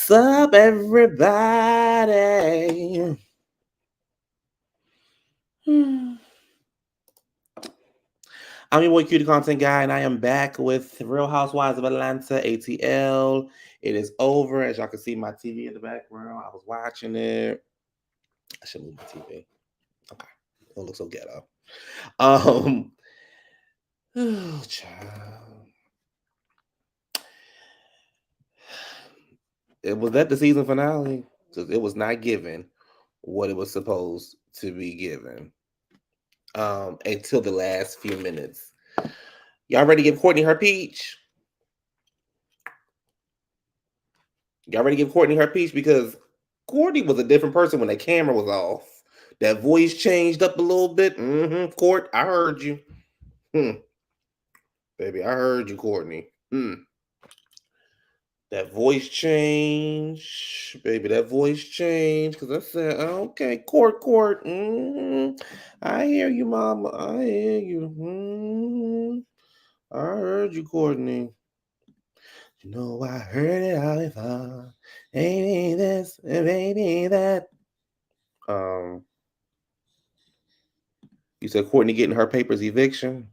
What's up, everybody? I'm your boy, Cutie Content Guy, and I am back with Real Housewives of Atlanta, ATL. It is over. As y'all can see, my TV in the background. I was watching it. I should move my TV. Okay. It don't look so ghetto. Oh, child. It was that the season finale? Because it was not given what it was supposed to be given. Until the last few minutes. Y'all ready to give Courtney her peach? Y'all ready to give Courtney her peach? Because Courtney was a different person when the camera was off. That voice changed up a little bit. Court, I heard you. Baby, I heard you, Courtney. That voice change. Baby, that voice change. Because I said, okay, Court. I hear you, mama. I hear you. I heard you, Courtney. You know I heard it all before. Maybe this, maybe that. You said Courtney getting her papers eviction.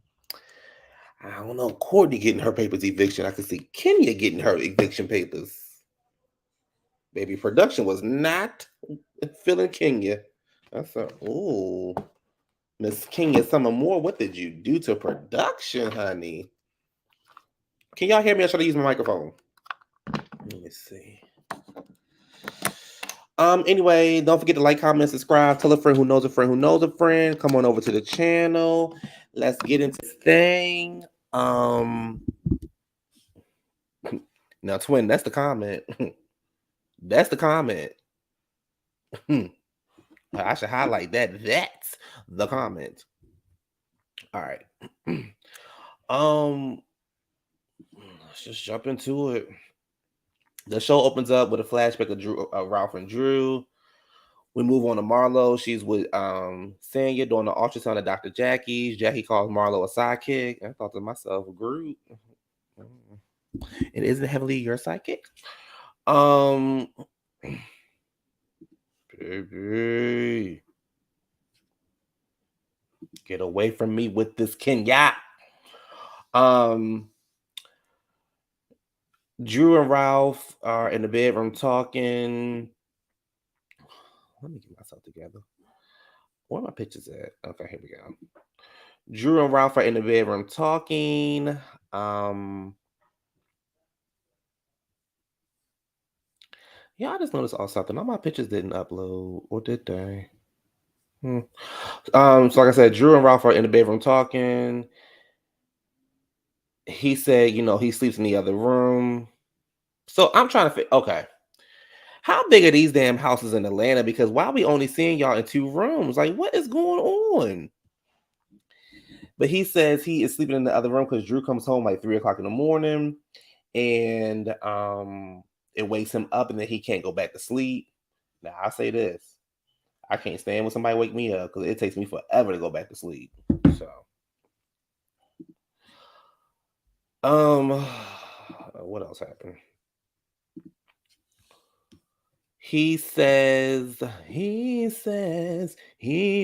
I don't know. Courtney getting her papers eviction. I could see Kenya getting her eviction papers. Baby, production was not feeling Kenya. I thought, ooh, Miss Kenya Summer Moore, what did you do to production, honey? Can y'all hear me? I should use my microphone. Let me see. Anyway, don't forget to like, comment, subscribe. Tell a friend who knows a friend who knows a friend. Come on over to the channel. Let's get into this thing. Now, twin, that's the comment. That's the comment. I should highlight that. That's the comment. All right. Let's just jump into it. The show opens up with a flashback of Ralph and Drew. We move on to Marlo. She's with Sanya doing the ultrasound of Dr. Jackie's. Jackie calls Marlo a sidekick. I thought to myself, Groot. And isn't Heavenly your sidekick? Baby. Get away from me with this Kenya. Drew and Ralph are in the bedroom talking. Let me get myself together. Where are my pictures at? Okay, here we go. Drew and Ralph are in the bedroom talking. Yeah, I just noticed all something. All my pictures didn't upload, or did they? So like I said, Drew and Ralph are in the bedroom talking. He said, he sleeps in the other room. So I'm trying to okay. How big are these damn houses in Atlanta? Because why are we only seeing y'all in 2 rooms? Like, what is going on? But he says he is sleeping in the other room because Drew comes home like 3:00 in the morning, and it wakes him up, and then he can't go back to sleep. Now I say this: I can't stand when somebody wake me up because it takes me forever to go back to sleep. So, what else happened? He says he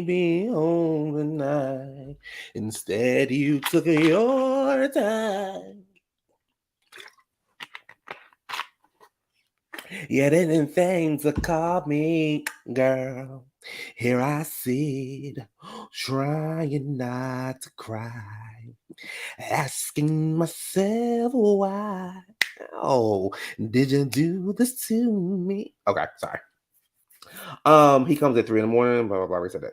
be home tonight. Instead, you took your time. Yeah, then things that caught me, girl. Here I sit, trying not to cry, asking myself why. Oh, did you do this to me? Okay, sorry. He comes at 3 in the morning. Blah blah blah. We said that.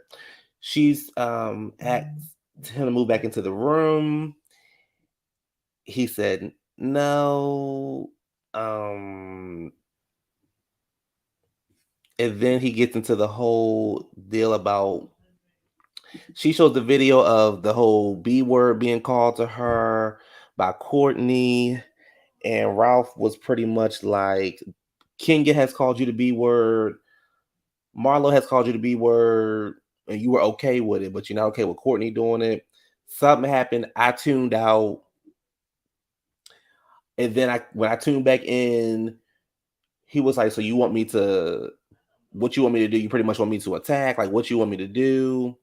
She's asked him to move back into the room. He said no. And then he gets into the whole deal about. She shows the video of the whole B word being called to her by Courtney, and Ralph was pretty much like, Kenya has called you the B word, Marlo has called you the B word, and you were okay with it, but you're not okay with Courtney doing it. Something happened. I tuned out. And then when I tuned back in, he was like, so you want me to, what you want me to do? You pretty much want me to attack? Like, what you want me to do?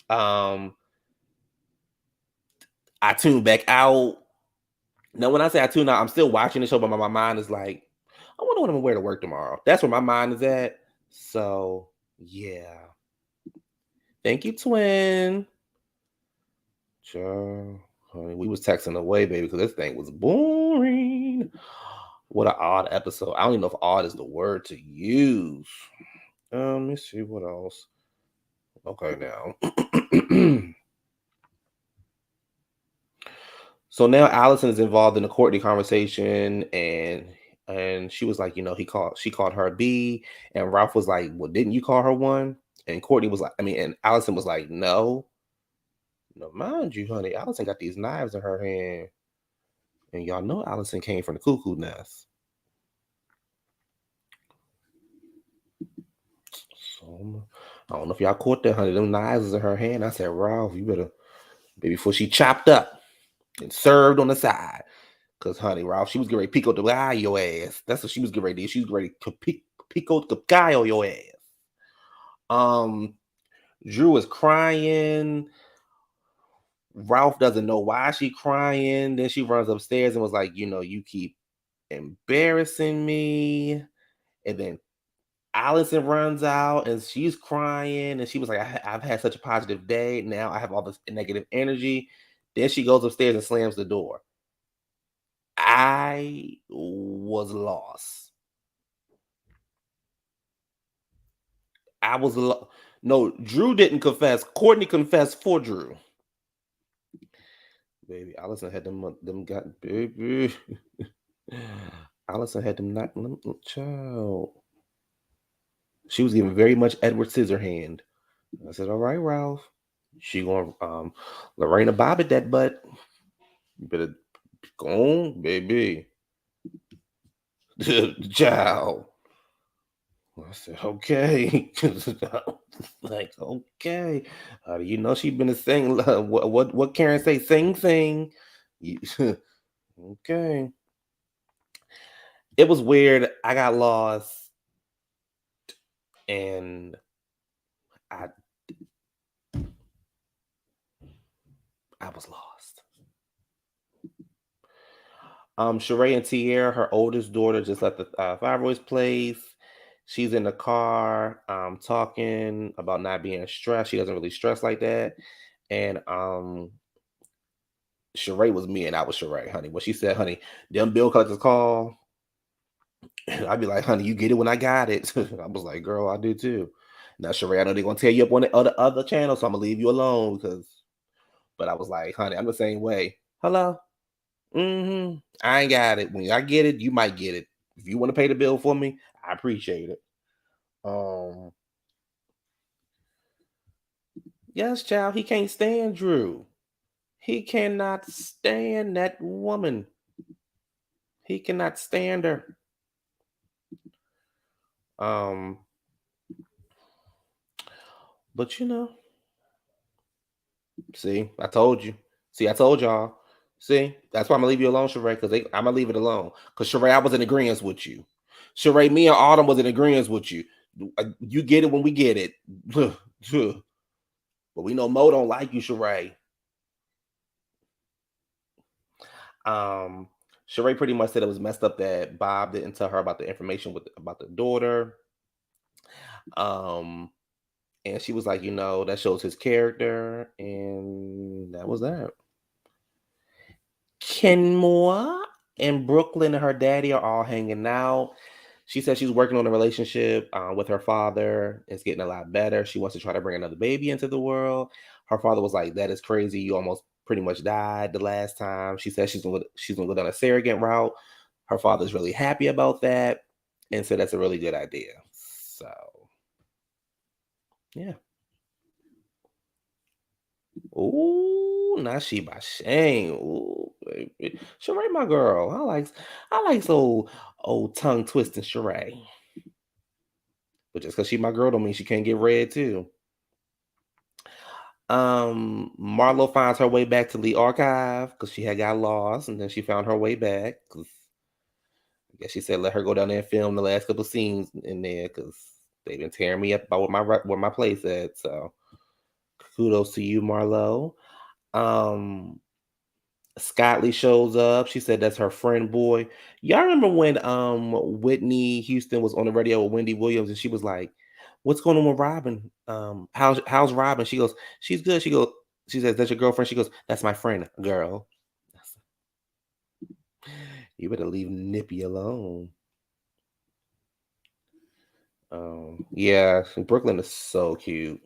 I tuned back out. Now, when I say I tune out, I'm still watching the show, but my mind is like, I wonder what I'm gonna wear to work tomorrow. That's where my mind is at. So, yeah. Thank you, twin. Sure. Honey, we was texting away, baby, because this thing was boring. What an odd episode. I don't even know if odd is the word to use. Let me see what else. Okay, now. So now Allison is involved in the Courtney conversation, and she was like, she called her a B, and Ralph was like, well, didn't you call her one? And Courtney was like, and Allison was like, no. No, mind you, honey, Allison got these knives in her hand, and y'all know Allison came from the cuckoo nest. So I don't know if y'all caught that, honey. Them knives was in her hand. I said, Ralph, you better, maybe before she chopped up and served on the side. Cause honey, Ralph, she was getting ready to pico the guy your ass. That's what she was getting ready to do. She was ready to pico the guy on your ass. Drew is crying. Ralph doesn't know why she crying. Then she runs upstairs and was like, you keep embarrassing me. And then Allison runs out and she's crying. And she was like, I've had such a positive day. Now I have all this negative energy. Then she goes upstairs and slams the door. I was lost. No, Drew didn't confess. Courtney confessed for Drew. Baby, Allison had them got baby. Allison had them not child. She was giving very much Edward Scissorhand. I said, all right, Ralph. She gonna Lorena Bobbitt that butt. You better go on, baby. Child. I said, okay. Like, okay. You know she been a sing. What Karen say? Sing. Okay. It was weird. I got lost, and I was lost. Sheree and Tierra, her oldest daughter, just left the Fibroids place. She's in the car, talking about not being stressed. She doesn't really stress like that. And Sheree was me, and I was Sheree, honey. When she said, honey, them bill collectors call, I'd be like, honey, you get it when I got it. I was like, girl, I do too. Now, Sheree, I know they're gonna tear you up on the other channel, so I'm gonna leave you alone but I was like, honey, I'm the same way. Hello? I ain't got it. When I get it, you might get it. If you want to pay the bill for me, I appreciate it. Yes, child, he can't stand Drew. He cannot stand that woman. He cannot stand her. But see, I told you. See, I told y'all. See, that's why I'm gonna leave you alone, Sheree, because I'm gonna leave it alone. Because Sheree, I was in agreement with you. Sheree, me and Autumn was in agreement with you. You get it when we get it. But we know Mo don't like you, Sheree. Sheree pretty much said it was messed up that Bob didn't tell her about the information about the daughter. And she was like, that shows his character, and that was that. Kenmore and Brooklyn and her daddy are all hanging out. She said she's working on a relationship with her father. It's getting a lot better. She wants to try to bring another baby into the world. Her father was like, "That is crazy. You almost pretty much died the last time." She said she's gonna go down a surrogate route. Her father's really happy about that, and said that's a really good idea. So, yeah. Ooh, now she by Shane. Ooh, baby. Sheree, my girl. I like so old tongue twisting Sheree. But just because she my girl don't mean she can't get red too. Marlo finds her way back to the archive because she had got lost, and then she found her way back. Yeah, she said let her go down there and film the last couple scenes in there because they've been tearing me up about where my place at. So kudos to you, Marlo. Um, Scotty shows up. She said that's her friend boy. Y'all remember when Whitney Houston was on the radio with Wendy Williams and she was like, "What's going on with Robin? How's Robin?" She goes, "She's good." She says, "That's your girlfriend?" She goes, "That's my friend, girl." You better leave Nippy alone. Yeah, Brooklyn is so cute.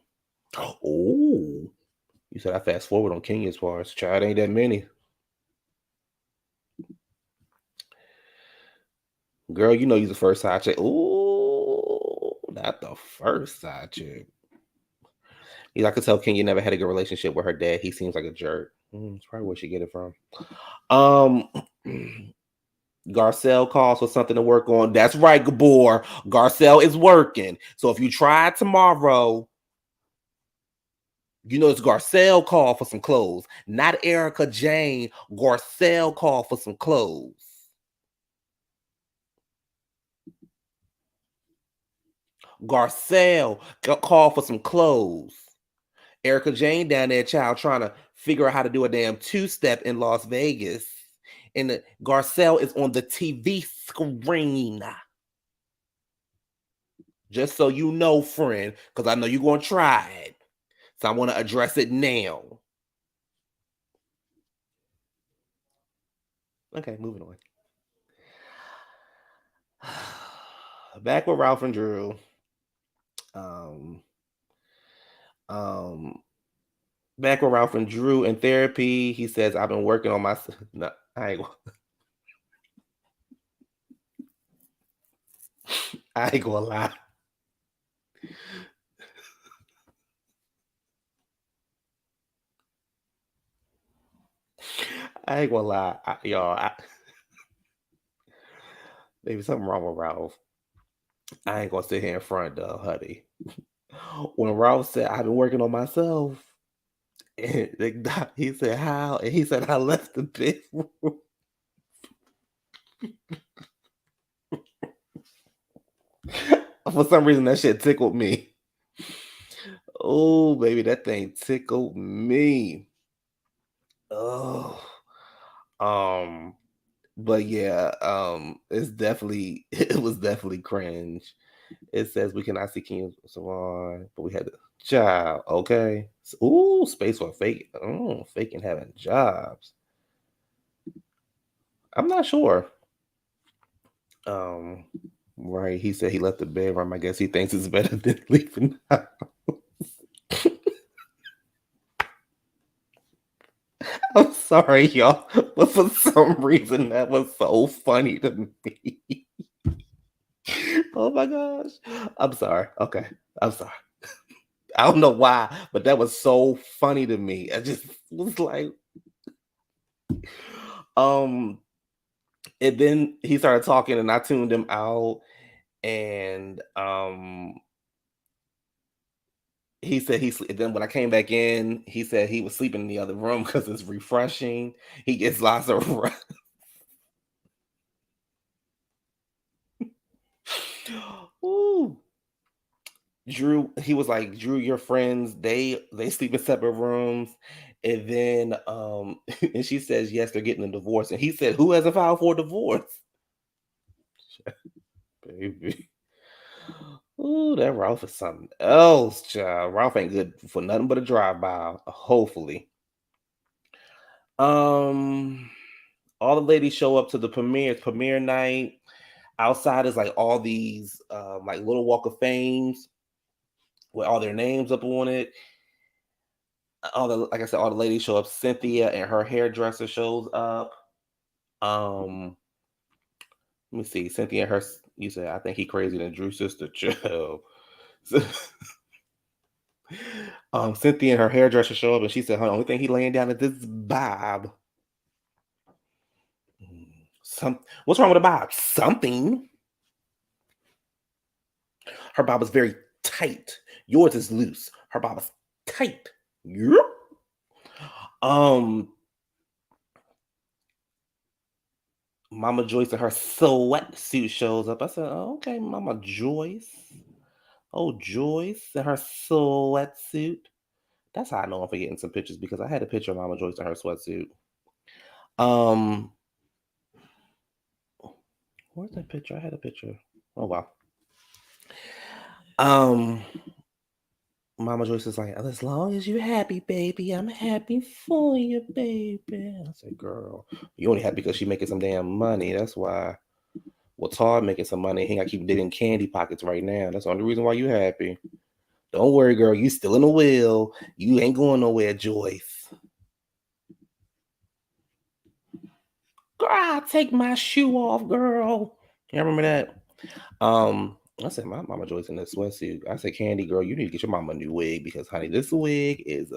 Oh, you said I fast forward on Kenya's parts. Child, ain't that many. Girl, you know you're the first side chick. Ooh, not the first side chick. Yeah, I could tell Kenya never had a good relationship with her dad. He seems like a jerk. That's probably where she get it from. Um, Garcelle calls for something to work on. That's right, Gabor. Garcelle is working. So if you try tomorrow, you know it's Garcelle call for some clothes, not Erica Jane. Garcelle call for some clothes. Garcelle call for some clothes. Erica Jane down there, child, trying to figure out how to do a damn two-step in Las Vegas. And Garcelle is on the TV screen. Just so you know, friend, because I know you're going to try it. So I want to address it now. Okay, moving on. Back with Ralph and Drew. Um, um, Back with Ralph and Drew in therapy. He says, I've been working on my. No, I ain't, I ain't gonna lie. I ain't gonna lie. Y'all, maybe something wrong with Ralph. I ain't gonna sit here in front though, honey. When Ralph said, I've been working on myself, and he said, how? And he said, I left the bedroom. For some reason, that shit tickled me. Oh, baby, that thing tickled me. Oh, um, but yeah, it's definitely it was definitely cringe. It says we cannot see King Salon, but we had to job. Okay. Ooh, space for fake. Oh, faking having jobs. I'm not sure. Um, right. He said he left the bedroom. I guess he thinks it's better than leaving. I'm sorry, y'all, but for some reason that was so funny to me. Oh my gosh. I'm sorry. Okay. I'm sorry. I don't know why, but that was so funny to me. I just was like, um, and then he started talking and I tuned him out. And he said then when I came back in, he said he was sleeping in the other room because it's refreshing. He gets lots of rest. Ooh. Drew, he was like, Drew, your friends, they sleep in separate rooms. And then and she says, yes, they're getting a divorce. And he said, who hasn't filed for a divorce? Baby. Ooh, that Ralph is something else, child. Ralph ain't good for nothing but a drive-by, hopefully. Um, all the ladies show up to the premiere night. Outside is like all these like little walk of fames with all their names up on it. All the like I said, all the ladies show up. Cynthia and her hairdresser shows up. Um, let me see. Cynthia and her you said I think he crazy than Drew's sister. Chill. Cynthia and her hairdresser show up and she said her only thing he laying down is this bob. What's wrong with a bob? Something. Her bob is very tight. Yours is loose. Her bob is tight. Yep. Um, Mama Joyce in her sweatsuit shows up. I said, oh, okay, Mama Joyce. Oh, Joyce in her sweatsuit. That's how I know I'm forgetting some pictures because I had a picture of Mama Joyce in her sweatsuit. Um, where's that picture? I had a picture. Oh wow. Um, Mama Joyce is like, as long as you're happy, baby, I'm happy for you, baby. I said, girl, you only happy because she making some damn money. That's why. Well, Todd making some money. He got to keep digging candy pockets right now. That's the only reason why you happy. Don't worry, girl. You still in the wheel. You ain't going nowhere, Joyce. Girl, I'll take my shoe off, girl. You remember that? I said, my mama Joyce in this sweatsuit. I said, Candy, girl, you need to get your mama a new wig because, honey, this wig is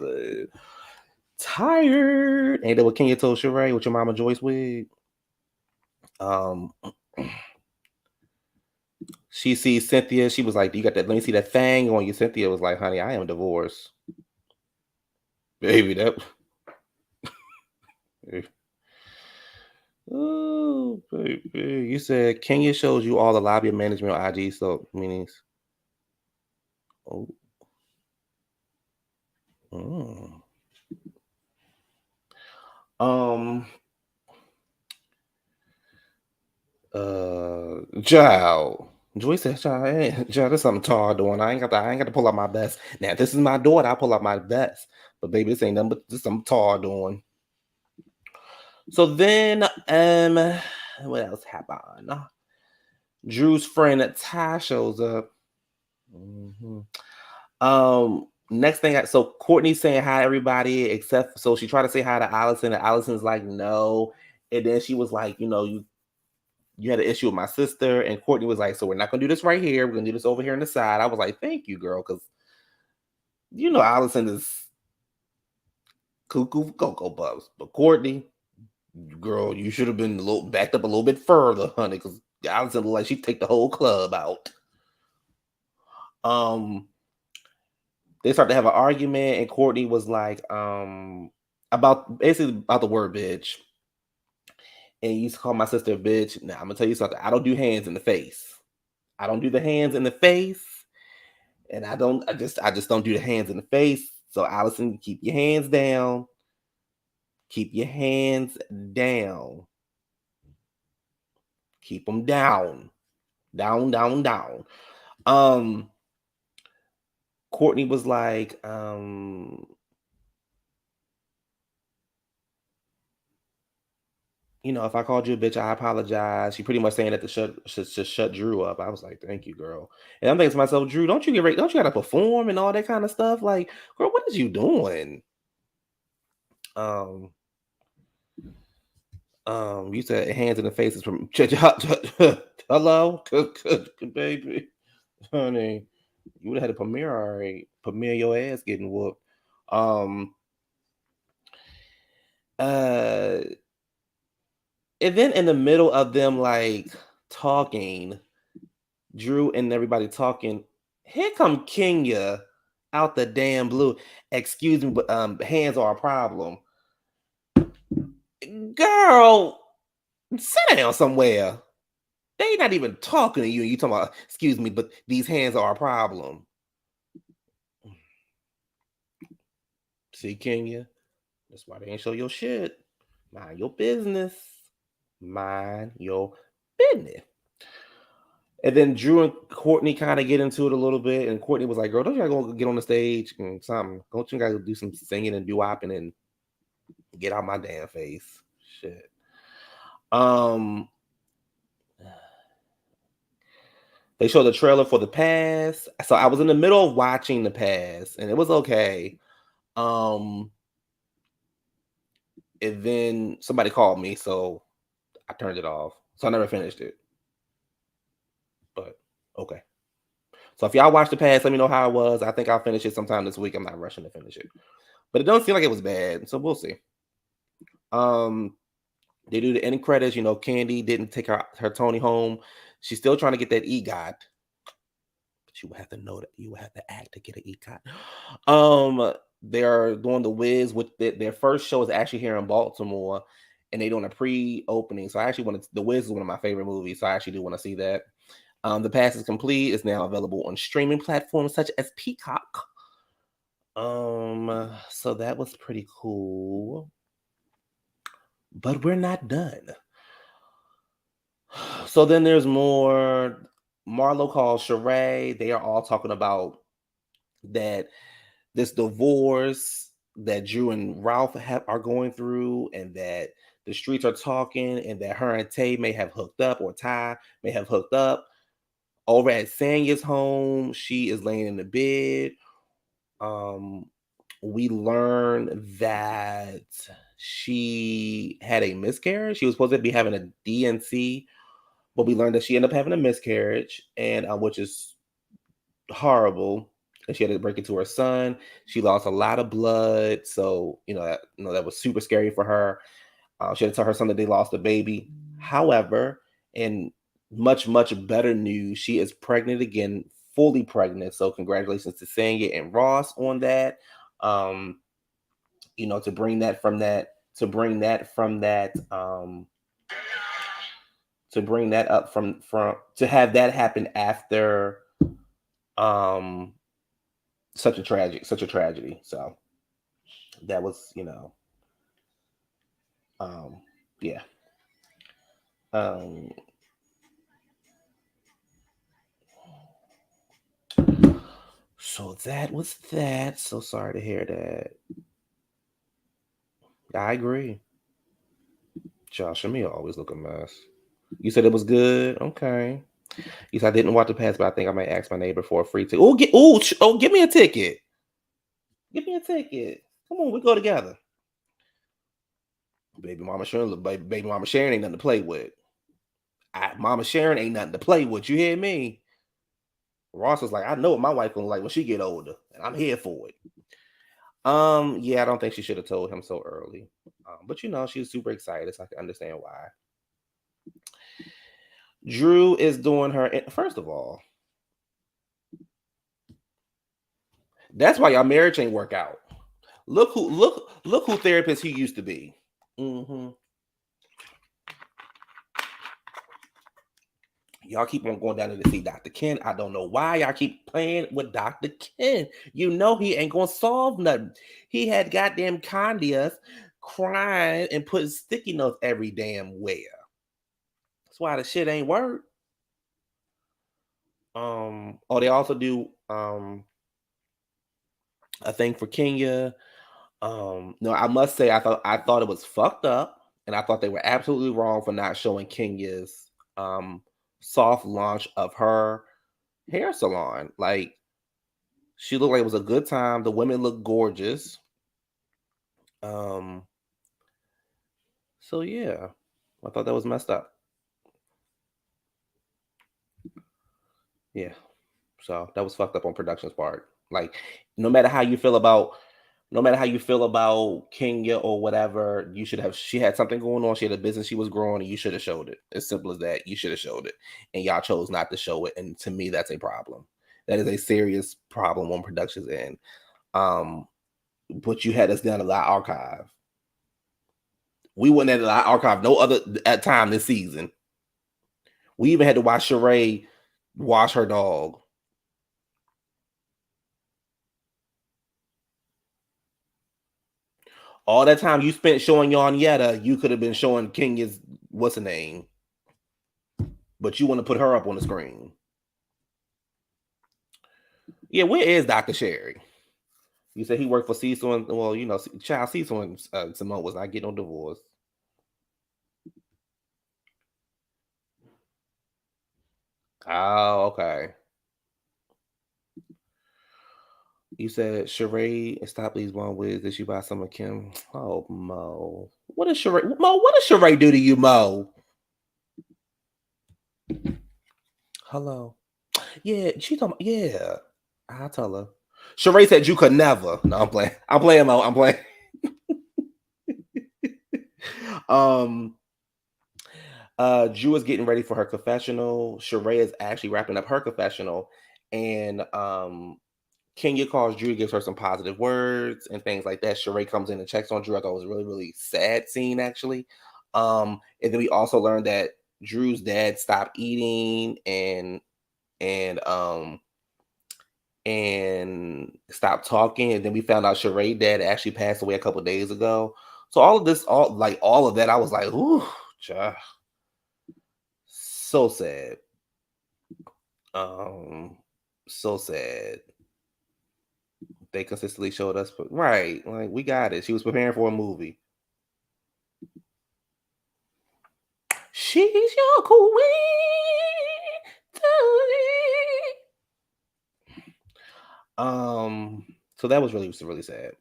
tired. Ain't that what Kenya told Sheree with your mama Joyce wig? Um, she sees Cynthia. She was like, "You got that? Let me see that thing on you." Cynthia was like, "Honey, I am divorced, baby." That. Oh, baby. You said Kenya shows you all the lobby management on IG, so meanings. Oh. Mm. Um. Child. Joyce said, "Child, child, there's something Todd doing. I ain't got to pull out my best. Now, if this is my daughter, I pull out my best. But baby, this ain't nothing but just some Todd doing." So then, what else happened? Drew's friend Ty shows up. Mhm. Next thing, so Courtney's saying hi everybody, except so she tried to say hi to Allison, and Allison's like no, and then she was like, you had an issue with my sister, and Courtney was like, so we're not gonna do this right here, we're gonna do this over here on the side. I was like, thank you, girl, because Allison is cuckoo for cocoa puffs, but Courtney, girl, you should have been a little backed up a little bit further, honey, because Allison looked like she'd take the whole club out. Um, they start to have an argument, and Courtney was like, about basically about the word bitch. And you used to call my sister a bitch. Now I'm gonna tell you something. I don't do hands in the face. I don't do the hands in the face. And I just don't do the hands in the face. So Allison, keep your hands down. Keep your hands down. Keep them down. Down, down, down. Um, Courtney was like, if I called you a bitch, I apologize. She pretty much saying that to shut Drew up. I was like, thank you, girl. And I'm thinking to myself, Drew, don't you get ready? Don't you got to perform and all that kind of stuff? Like, girl, what is you doing? Um, you said hands in the faces from hello, baby, honey. You would have had a premiere, all right. Premiere your ass getting whooped. Um, uh, and then in the middle of them like talking, Drew and everybody talking, here come Kenya out the damn blue. Excuse me, but hands are a problem. Girl, sit down somewhere. They not even talking to you, and you talking about, excuse me, but these hands are a problem. See, Kenya, that's why they ain't show your shit. Mind your business. Mind your business. And then Drew and Courtney kind of get into it a little bit, and Courtney was like, "Girl, don't you gotta go get on the stage and something? Don't you gotta do some singing and doo-wopping and get out my damn face?" Shit. Um, they showed the trailer for The Pass, so I was in the middle of watching The Pass, and it was okay. Um, and then somebody called me, so I turned it off. So I never finished it. But okay. So if y'all watch The Pass, let me know how it was. I think I'll finish it sometime this week. I'm not rushing to finish it. But it doesn't seem like it was bad, so we'll see. Um, they do the end credits. Candy didn't take her Tony home. She's still trying to get that EGOT. But you have to know that you have to act to get an EGOT. They are doing the Wiz with their first show is actually here in Baltimore, and they're doing a pre-opening. So I actually want to. The Wiz is one of my favorite movies, so I actually do want to see that. The pass is complete. It's now available on streaming platforms such as Peacock. So that was pretty cool. But we're not done. So then there's more. Marlo calls Sheree. They are all talking about that this divorce that Drew and Ralph are going through, and that the streets are talking, and that her and Tay may have hooked up, or Ty may have hooked up. Over at Sanya's home, she is laying in the bed. We learn that she had a miscarriage. She was supposed to be having a DNC, but we learned that she ended up having a miscarriage, and which is horrible. And she had to break it to her son. She lost a lot of blood, so that was super scary for her. She had to tell her son that they lost a baby. However, in much better news, she is pregnant again, fully pregnant. So congratulations to Sanya and Ross on that. To bring that from that, to bring that from that, to bring that up from to have that happen after such a tragedy. So that was, yeah. Um, so that was that. So sorry to hear that. I agree. Josh and me always look a mess. You said it was good. Okay. You said I didn't watch the pass, but I think I might ask my neighbor for a free ticket. Give me a ticket. Give me a ticket. Come on, we go together. Baby Mama Sharon ain't nothing to play with. Mama Sharon ain't nothing to play with. You hear me? Ross was like, I know what my wife gonna like when she get older, and I'm here for it. Yeah, I don't think she should have told him so early. But she was super excited, so I can understand why. Drew is doing her. First of all, that's why y'all marriage ain't work out. Look who therapist he used to be. Mm-hmm. Y'all keep on going down there to see Dr. Ken. I don't know why y'all keep playing with Dr. Ken. You know he ain't gonna solve nothing. He had goddamn Candias crying and putting sticky notes every damn where. That's why the shit ain't work. They also do a thing for Kenya. No, I must say I thought it was fucked up, and I thought they were absolutely wrong for not showing Kenya's soft launch of her hair salon. Like, she looked like it was a good time. The women looked gorgeous. So yeah, I thought that was messed up. Yeah. So that was fucked up on production's part. Like, no matter how you feel about Kenya or whatever, she had something going on. She had a business she was growing, and you should have showed it. As simple as that. You should have showed it. And y'all chose not to show it. And to me, that's a problem. That is a serious problem on production's end. But you had us down a lot archive. We wouldn't have a lot archive no other at time this season. We even had to watch Sheree wash her dog. All that time you spent showing Yetta, you could have been showing Kenya's what's her name. But you want to put her up on the screen. Yeah, where is Dr. Sherry? You said he worked for Cecil and, well, child Cecil and Simone was not getting no divorce. Oh, okay. You said Sheree and Stop These One Wigs. Did she buy some of Kim? Oh, Mo. What does Sheree do to you, Mo? Hello. Yeah, she talking. Yeah, I'll tell her. Sheree said you could never. No, I'm playing. I'm playing, Mo. I'm playing. um, Drew is getting ready for her confessional. Sheree is actually wrapping up her confessional, and Kenya calls Drew, gives her some positive words and things like that. Sheree comes in and checks on Drew. I thought it was a really, really sad scene, actually. And then we also learned that Drew's dad stopped eating and and stopped talking. And then we found out Sheree dad actually passed away a couple days ago. So all of this, all of that, I was like, ooh, child, so sad. Um, so sad. They consistently showed us, right? Like we got it. She was preparing for a movie. She's your queen. So that was really sad.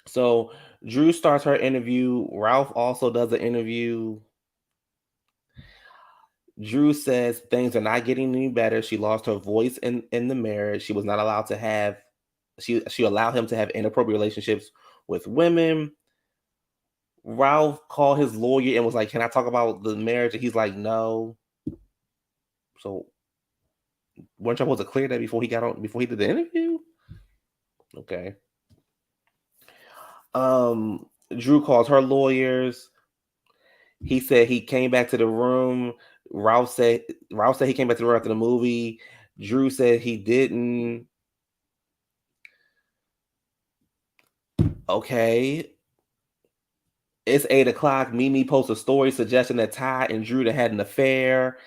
So Drew starts her interview. Ralph also does an interview. Drew says things are not getting any better. She lost her voice in the marriage. She was not allowed to have. She allowed him to have inappropriate relationships with women. Ralph called his lawyer and was like, "Can I talk about the marriage?" And he's like, "No." So weren't you supposed to clear that before he did the interview? Okay. Drew calls her lawyers. He said he came back to the room. Ralph said Ralph said he came back to the room after the movie. Drew said he didn't. Okay. It's 8 o'clock. Mimi posts a story suggesting that Ty and Drew had an affair.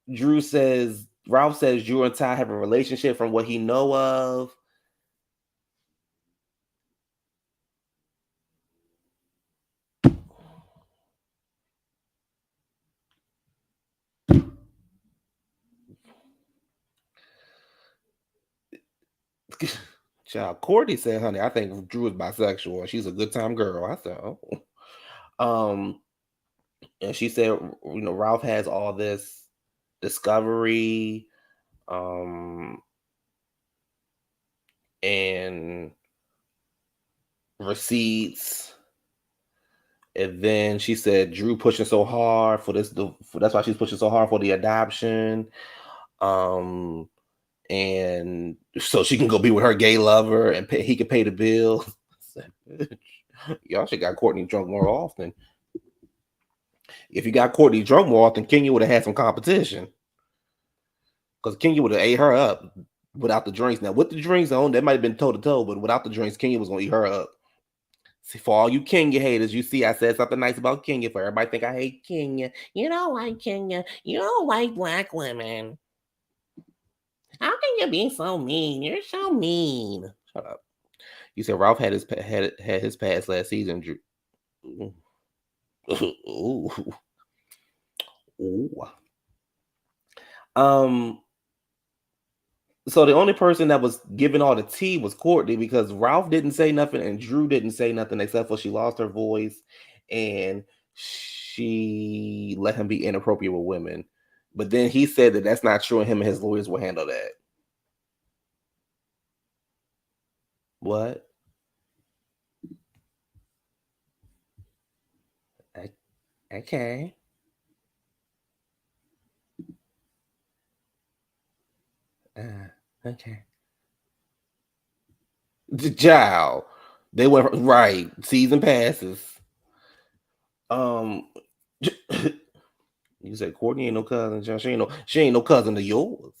Ralph says Drew and Ty have a relationship from what he know of. Child, Courtney said, "Honey, I think Drew is bisexual. She's a good time girl." I said, "Oh." Um, and she said, Ralph has all this discovery, um, and receipts. And then she said Drew pushing so hard for this. That's why she's pushing so hard for the adoption. Um, and so she can go be with her gay lover and he can pay the bill. Y'all should got Courtney drunk more often. If you got Courtney drunk more often, Kenya would have had some competition. Because Kenya would have ate her up without the drinks. Now, with the drinks on, that might have been toe to toe, but without the drinks, Kenya was gonna eat her up. See, for all you Kenya haters, you see, I said something nice about Kenya. For everybody think I hate Kenya. You don't like Kenya. You don't like black women. How can you be so mean? You're so mean. Shut up. You said Ralph had his past last season. Ooh. Ooh. Um. So the only person that was giving all the tea was Courtney because Ralph didn't say nothing and Drew didn't say nothing except for she lost her voice and she let him be inappropriate with women. But then he said that that's not true and him and his lawyers will handle that. What? Okay. Okay. Jow. They went right. Season passes. Um you said Courtney ain't no cousin. She ain't no cousin of yours.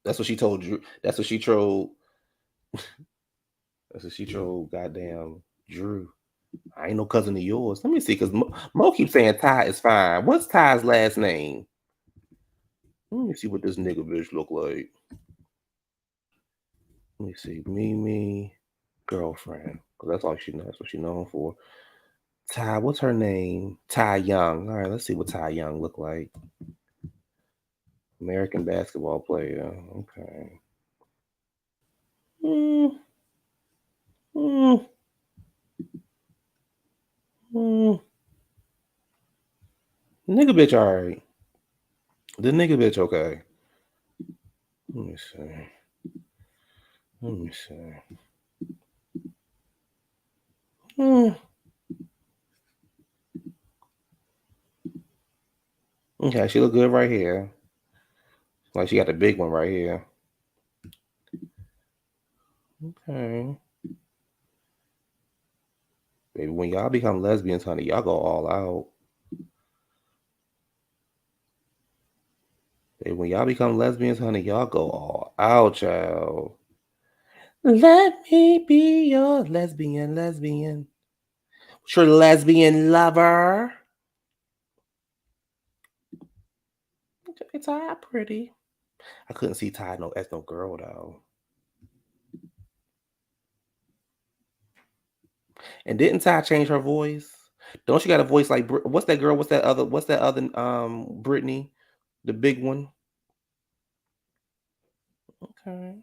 That's what she told Drew. That's what she told. That's what she told. Goddamn Drew. I ain't no cousin of yours. Let me see, because Mo keeps saying Ty is fine. What's Ty's last name? Let me see what this nigga bitch look like. Let me see. Mimi girlfriend. Cause that's all she knows. That's what she known for. Ty, what's her name? Ty Young. All right, let's see what Ty Young look like. American basketball player. Okay. Mm, mm, mm. Nigga bitch, all right. The nigga bitch, okay. Let me see. Let me see. Mm. Okay, she look good right here. Like she got the big one right here. Okay. Baby, when y'all become lesbians, honey, y'all go all out. Baby, when y'all become lesbians, honey, y'all go all out, child. Let me be your lesbian. Your lesbian lover. Okay, Ty, pretty. I couldn't see Ty as no girl though. And didn't Ty change her voice? Don't she got a voice like what's that girl? What's that other Brittany, the big one? Okay.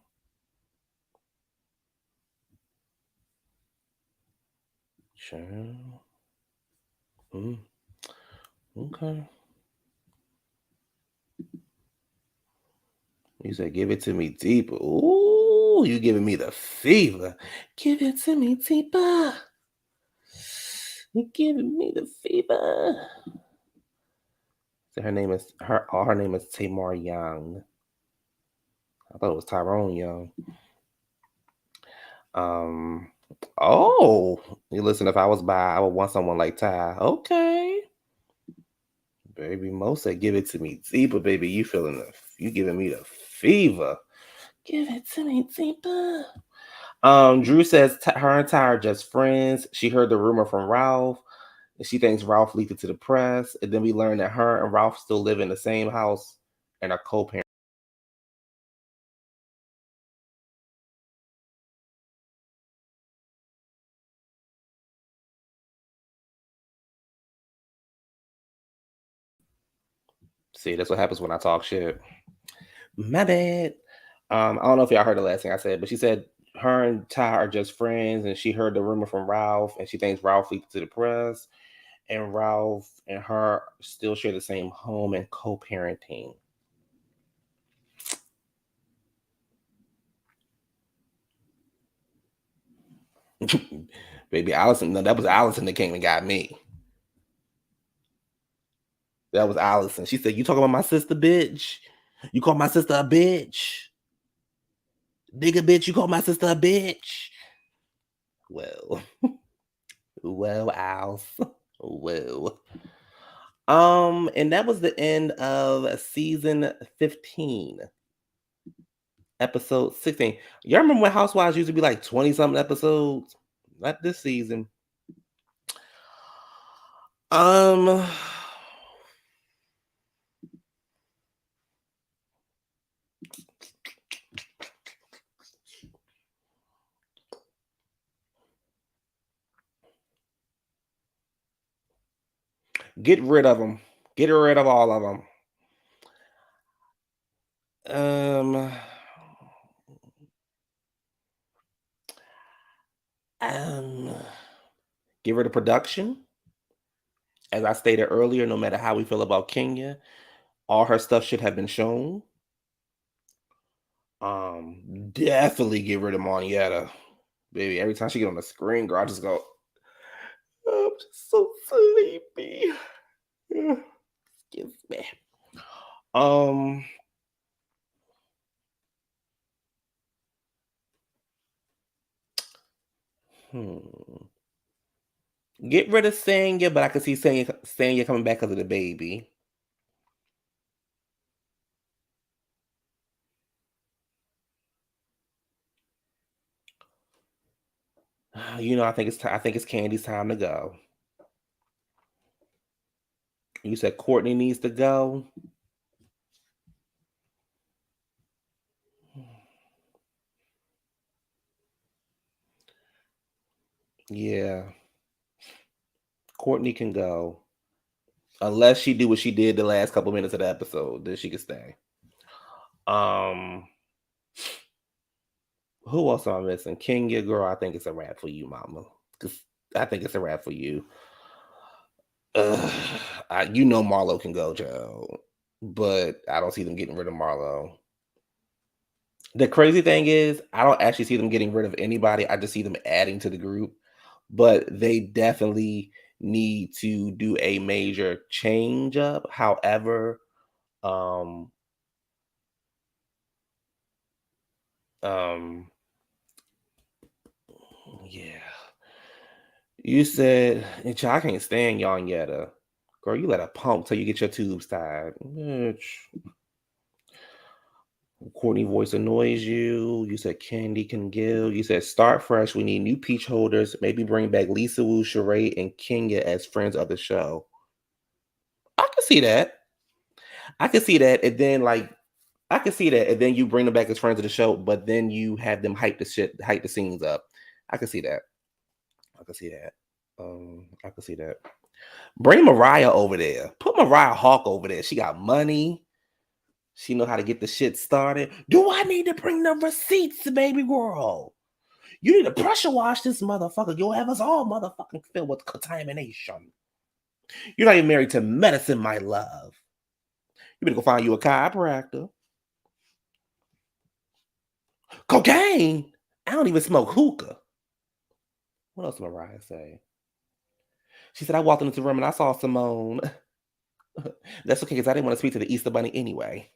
Sure. Mm, okay. You said give it to me deeper. Ooh, you giving me the fever. Give it to me deeper. You giving me the fever. So her name is her name is Tamar Young. I thought it was Tyrone Young. Um oh, you listen, if I was by, I would want someone like Ty. Okay. Baby Mo said give it to me deeper, baby. You giving me the fever. Give it to me deeper. Drew says her and Ty are just friends. She heard the rumor from Ralph, and she thinks Ralph leaked it to the press. And then we learned that her and Ralph still live in the same house and are co-parents. See, that's what happens when I talk shit. My bad. I don't know if y'all heard the last thing I said, but she said her and Ty are just friends, and she heard the rumor from Ralph, and she thinks Ralph leaked it to the press. And Ralph and her still share the same home and co-parenting. Baby Allison, no, that was Allison that came and got me. That was Allison. She said, "You talking about my sister, bitch? You call my sister a bitch, nigga, bitch? You call my sister a bitch?" Well, well, Al. Well. And that was the end of season 15, episode 16. Y'all remember when Housewives used to be like 20 something episodes? Not this season. Um, get rid of them. Get rid of all of them. Um, um, get rid of production. As I stated earlier, no matter how we feel about Kenya, all her stuff should have been shown. Definitely get rid of Monietta. Baby, every time she get on the screen, girl, I just go, "Oh, I'm just so sleepy." Excuse me. Um, hmm. Get rid of Sanya, but I can see Sanya coming back because of the baby. I think I think it's Candy's time to go. You said Courtney needs to go. Yeah, Courtney can go. Unless she do what she did the last couple minutes of the episode, then she can stay. Um, who else am I missing? Kenya, girl, I think it's a wrap for you, mama. Cause I think it's a wrap for you. Ugh, Marlo can go, Joe, but I don't see them getting rid of Marlo. The crazy thing is, I don't actually see them getting rid of anybody. I just see them adding to the group, but they definitely need to do a major change up. However, um, um, yeah. You said, and I can't stand Yetta. Girl, you let a punk till you get your tubes tied. Bitch. Courtney voice annoys you. You said Candy can give. You said start fresh. We need new peach holders. Maybe bring back Lisa Wu, Sheree, and Kenya as friends of the show. I can see that. I can see that. And then I can see that. And then you bring them back as friends of the show, but then you have them hype the scenes up. I can see that. I can see that. I can see that. Bring Mariah over there. Put Mariah Hawk over there. She got money. She know how to get the shit started. Do I need to bring the receipts, baby girl? You need to pressure wash this motherfucker. You'll have us all motherfucking filled with contamination. You're not even married to medicine, my love. You better go find you a chiropractor. Cocaine? I don't even smoke hookah. What else did Mariah say? She said, I walked into the room and I saw Simone. That's okay, because I didn't want to speak to the Easter Bunny anyway.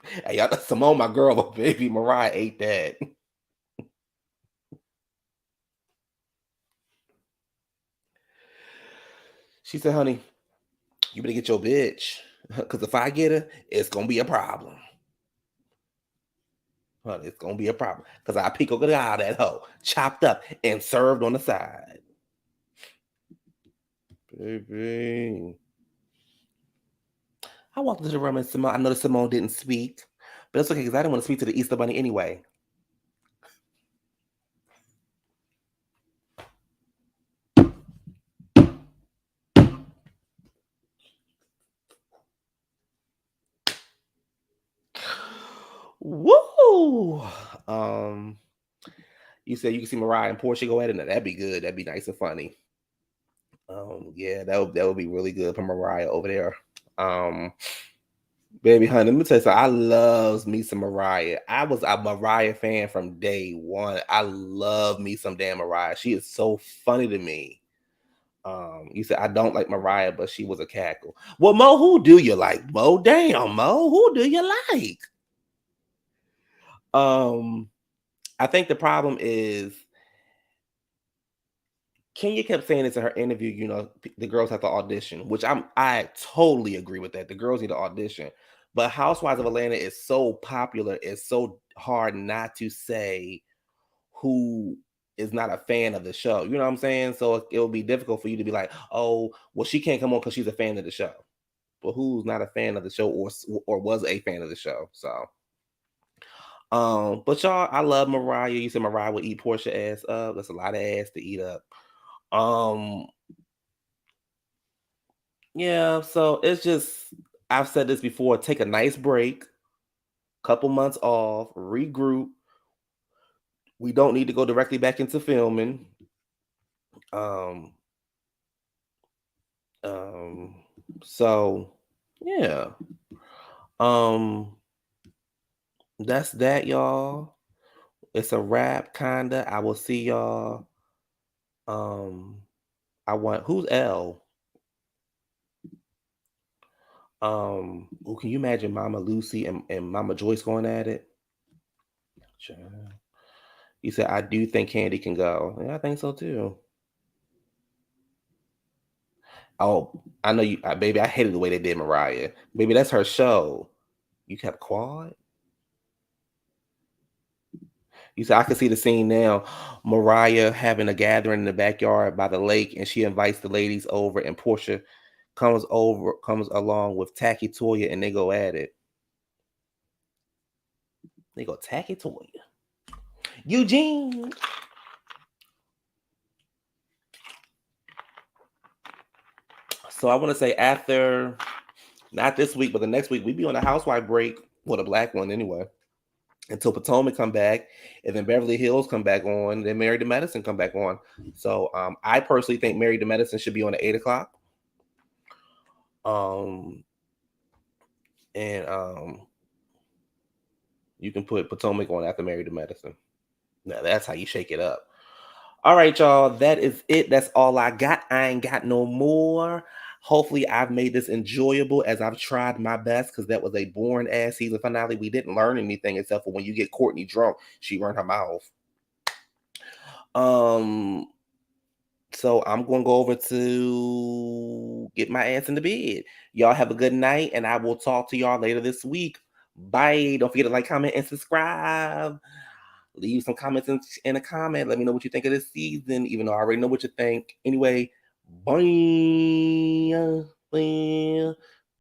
Hey, y'all, Simone, my girl, but baby Mariah ate that. She said, honey, you better get your bitch. Because if I get her, it's going to be a problem. Honey, it's going to be a problem. Because I pico out that hoe, chopped up and served on the side. Baby. I walked into the room and Simone, I noticed Simone didn't speak. But it's okay, because I didn't want to speak to the Easter Bunny anyway. Woo! You said you can see Mariah and Portia go at it. Now, that'd be good. That'd be nice and funny. Yeah, that would be really good for Mariah over there. Baby honey, let me tell you something. I loves me some Mariah. I was a Mariah fan from day one. I love me some damn Mariah. She is so funny to me. You said I don't like Mariah, but she was a cackle. Well, Mo, who do you like? Mo, damn, Mo, who do you like? I think the problem is Kenya kept saying this in her interview, the girls have to audition, which I totally agree with that. The girls need to audition. But Housewives of Atlanta is so popular, it's so hard not to say who is not a fan of the show. You know what I'm saying? So it'll be difficult for you to be like, oh, well, she can't come on because she's a fan of the show. But who's not a fan of the show or was a fan of the show? So but y'all, I love Mariah. You said Mariah would eat Portia ass up. That's a lot of ass to eat up. Um, yeah, so it's just I've said this before, take a nice break, couple months off, regroup. We don't need to go directly back into filming. Um, so yeah. Um, that's that, y'all. It's a wrap, kinda. I will see y'all. Um, who's L? Can you imagine Mama Lucy and Mama Joyce going at it? Child. You said I do think Candy can go. Yeah, I think so too. Oh, I know you, baby. I hated the way they did Mariah. Baby, that's her show. You kept quiet. You said I can see the scene now. Mariah having a gathering in the backyard by the lake, and she invites the ladies over, and Portia comes along with Tacky Toya, and they go at it. They go Tacky Toya. Eugene. So I want to say after, not this week, but the next week, we be on a housewife break. Well, a black one anyway. Until Potomac come back, and then Beverly Hills come back on, then Married to Medicine come back on. So I personally think Married to Medicine should be on at 8 o'clock. And you can put Potomac on after Married to Medicine. Now that's how you shake it up. All right, y'all. That is it. That's all I got. I ain't got no more. Hopefully, I've made this enjoyable as I've tried my best, because that was a boring ass season finale. We didn't learn anything except for when you get Courtney drunk, she run her mouth. So I'm going to go over to get my ass in the bed. Y'all have a good night, and I will talk to y'all later this week. Bye. Don't forget to like, comment, and subscribe. Leave some comments in a comment. Let me know what you think of this season, even though I already know what you think. Anyway, bye. Bye.